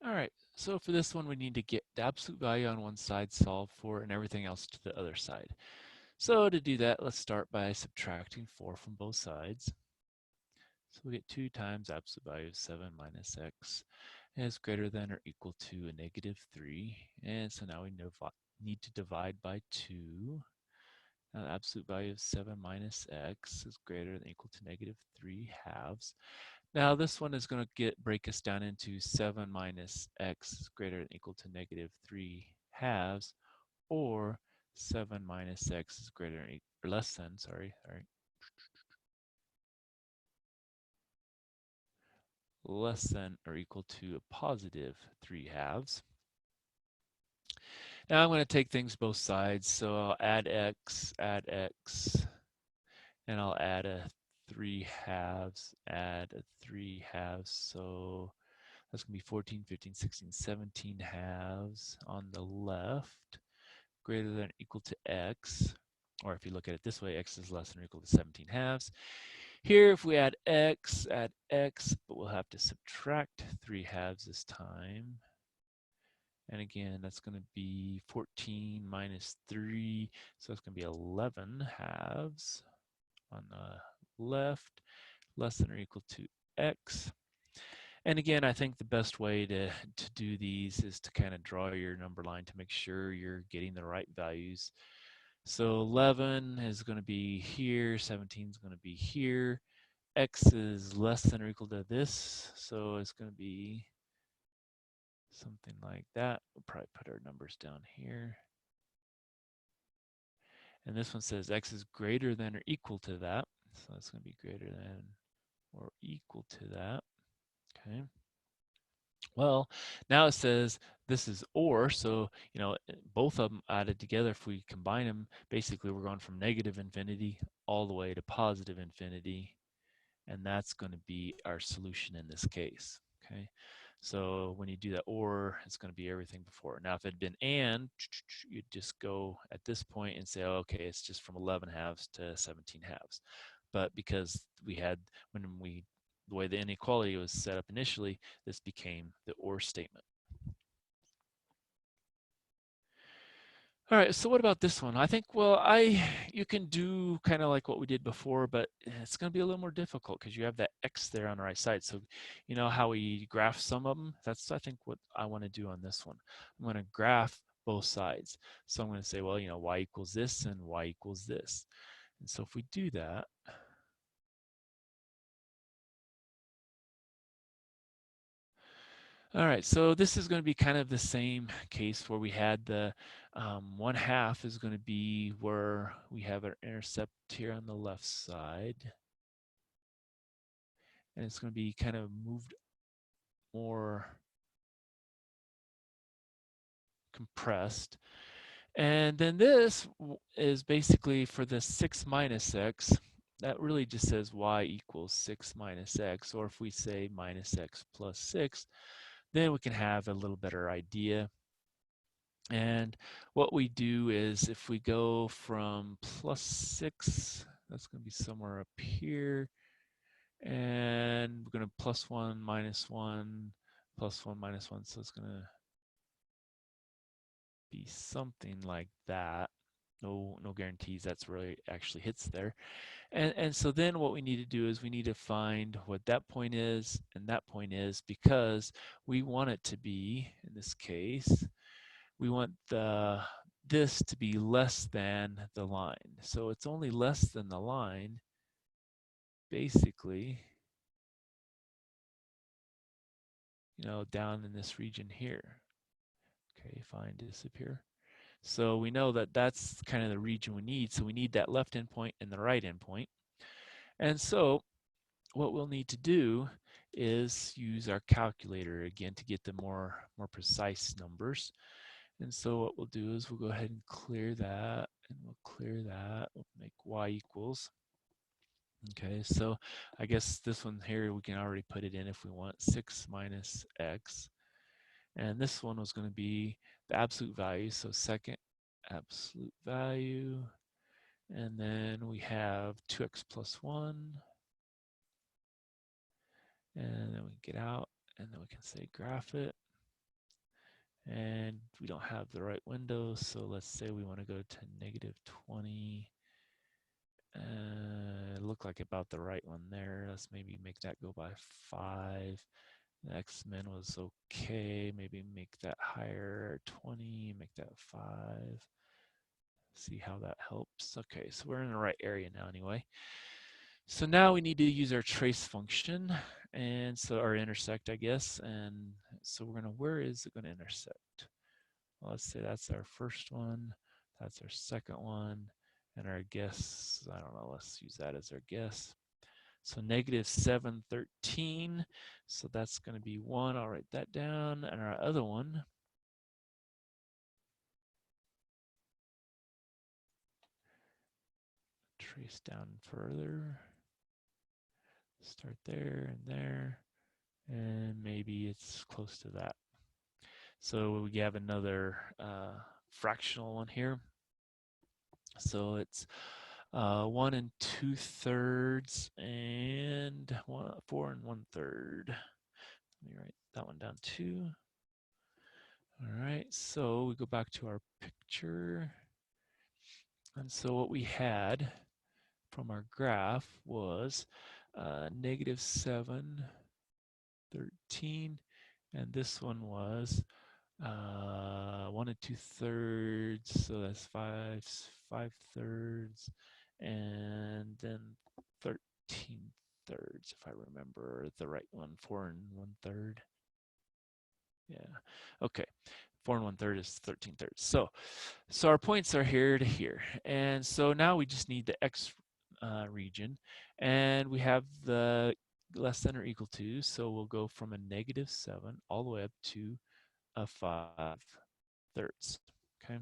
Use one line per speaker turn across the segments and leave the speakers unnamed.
All right, so for this one, we need to get the absolute value on one side, solve for, and everything else to the other side. So to do that, let's start by subtracting 4 from both sides. So we get 2 times absolute value of 7 minus x is greater than or equal to a negative 3. And so now we need to divide by 2. Now the absolute value of 7 minus x is greater than or equal to negative 3 halves. Now this one is going to break us down into 7 minus x is greater than or equal to negative 3 halves, or 7 minus x is greater than or less than, less than or equal to a positive 3 halves. Now I'm going to take things both sides, so I'll add x, and I'll add a 3 halves, add a 3 halves, so that's going to be 14, 15, 16, 17 halves on the left, greater than or equal to x, or if you look at it this way, x is less than or equal to 17 halves. Here, if we add x, but we'll have to subtract 3 halves this time. And again, that's going to be 14 minus 3, so it's going to be 11 halves on the left, less than or equal to x. And again, I think the best way to do these is to kind of draw your number line to make sure you're getting the right values. So 11 is going to be here, 17 is going to be here. X is less than or equal to this, so it's going to be something like that. We'll probably put our numbers down here. And this one says x is greater than or equal to that. So it's going to be greater than or equal to that. Okay. Well, now it says this is or, so, both of them added together, if we combine them, basically we're going from negative infinity all the way to positive infinity. And that's going to be our solution in this case. Okay. So when you do that or, it's going to be everything before. Now, if it had been and, you'd just go at this point and say, oh, okay, it's just from 11 halves to 17 halves. But because we had, the way the inequality was set up initially, this became the or statement. All right, so what about this one? I think, well, you can do kind of like what we did before, but it's going to be a little more difficult because you have that x there on the right side. So you know how we graph some of them? That's, I think, what I want to do on this one. I'm going to graph both sides. So I'm going to say, well, y equals this and y equals this. And so if we do that, all right, so this is going to be kind of the same case where we had the 1/2 is going to be where we have our intercept here on the left side. And it's going to be kind of moved more compressed. And then this is basically for the 6 minus x. That really just says y equals 6 minus x. Or if we say minus x plus 6, then we can have a little better idea. And what we do is if we go from plus 6, that's going to be somewhere up here. And we're going to plus 1, minus 1, plus 1, minus 1. So it's going to be something like that. No guarantees that's really actually hits there. And so then what we need to do is we need to find what that point is and that point is, because we want it to be, in this case, we want this to be less than the line. So it's only less than the line, basically, down in this region here. Okay, find, disappear. So we know that that's kind of the region we need. So we need that left endpoint and the right endpoint. And so what we'll need to do is use our calculator again to get the more precise numbers. And so what we'll do is we'll go ahead and clear that, and we'll clear that. We'll make y equals. Okay, so I guess this one here, we can already put it in if we want, 6 minus x. And this one was going to be the absolute value, so second absolute value. And then we have 2x plus 1. And then we get out, and then we can say graph it. And we don't have the right window, so let's say we want to go to -20. Look like about the right one there. Let's maybe make that go by 5. The X-min was okay. Maybe make that higher, 20, make that 5. See how that helps. Okay, so we're in the right area now anyway. So now we need to use our trace function, and so our intersect, I guess. And so we're gonna, where is it gonna intersect? Well, let's say that's our first one, that's our second one, and our guess, I don't know, let's use that as our guess. So -7, 13. So that's going to be 1. I'll write that down. And our other one, trace down further. Start there and there. And maybe it's close to that. So we have another fractional one here. So it's 1 2/3 and 4 1/3. Let me write that one down too. All right, so we go back to our picture. And so what we had from our graph was -7, 13, and this one was 1 2/3, so that's 5/3, and then 13/3, if I remember the right one, 4 1/3. Yeah, okay. 4 1/3 is 13/3. So our points are here to here. And so now we just need the X region. And we have the less than or equal to. So we'll go from a -7 all the way up to a 5/3. Okay.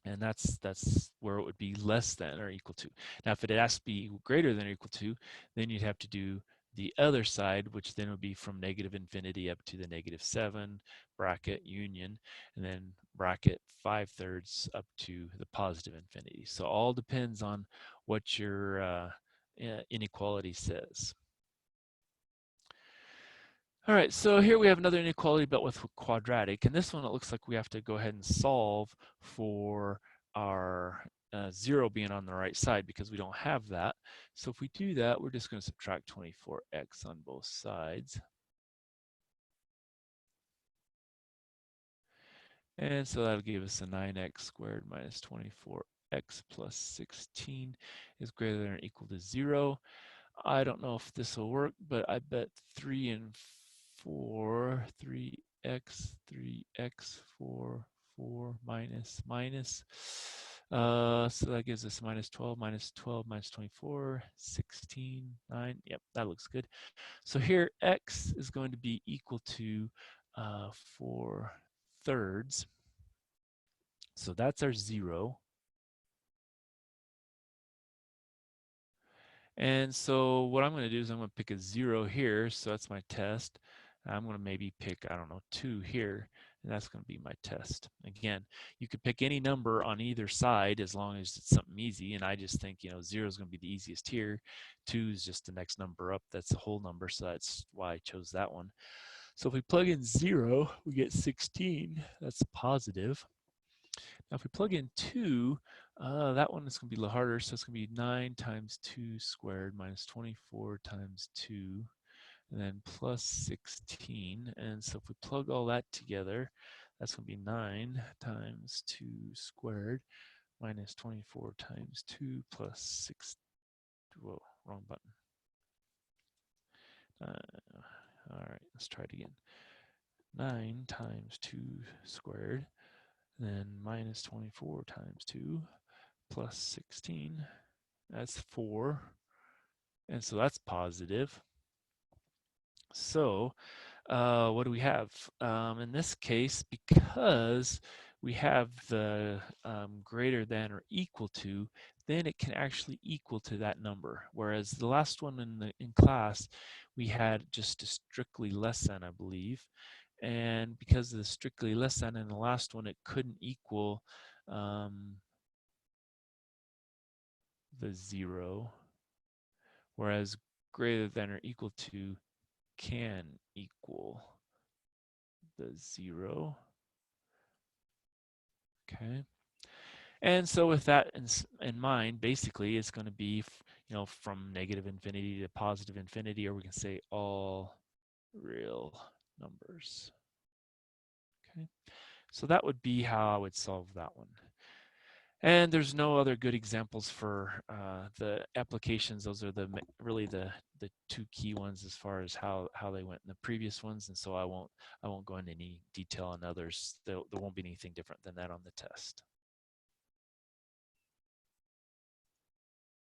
And that's where it would be less than or equal to. Now, if it has to be greater than or equal to, then you'd have to do the other side, which then would be from -infinity up to the -7 bracket union, and then bracket 5/3 up to the positive infinity. So all depends on what your inequality says. All right, so here we have another inequality but with quadratic, and this one it looks like we have to go ahead and solve for our 0 being on the right side because we don't have that. So if we do that, we're just going to subtract 24x on both sides. And so that'll give us a 9x squared minus 24x plus 16 is greater than or equal to 0. I don't know if this will work, but I bet 3 and 4, 3x, 3x, 4, 4, minus, minus. So that gives us -12, -12, -24, 16, 9. Yep, that looks good. So here, x is going to be equal to 4/3. So that's our 0. And so what I'm going to do is I'm going to pick a 0 here. So that's my test. I'm going to maybe pick, I don't know, 2 here. And that's going to be my test. Again, you could pick any number on either side as long as it's something easy. And I just think, 0 is going to be the easiest here. 2 is just the next number up. That's a whole number. So that's why I chose that one. So if we plug in 0, we get 16. That's positive. Now if we plug in 2, that one is going to be a little harder. So it's going to be 9 times 2 squared minus 24 times 2, and then plus 16. And so if we plug all that together, that's going to be 9 times 2 squared minus 24 times 2 plus 6. Whoa, wrong button. All right, let's try it again. 9 times 2 squared, then minus 24 times 2 plus 16. That's 4. And so that's positive. So what do we have? In this case, because we have the greater than or equal to, then it can actually equal to that number. Whereas the last one in class, we had just a strictly less than, I believe. And because of the strictly less than in the last one, it couldn't equal the 0. Whereas greater than or equal to can equal the 0. Okay. And so with that in mind, basically it's going to be, from negative infinity to positive infinity, or we can say all real numbers. Okay. So that would be how I would solve that one. And there's no other good examples for the applications. Those are really the two key ones as far as how they went in the previous ones. And so I won't go into any detail on others. There won't be anything different than that on the test.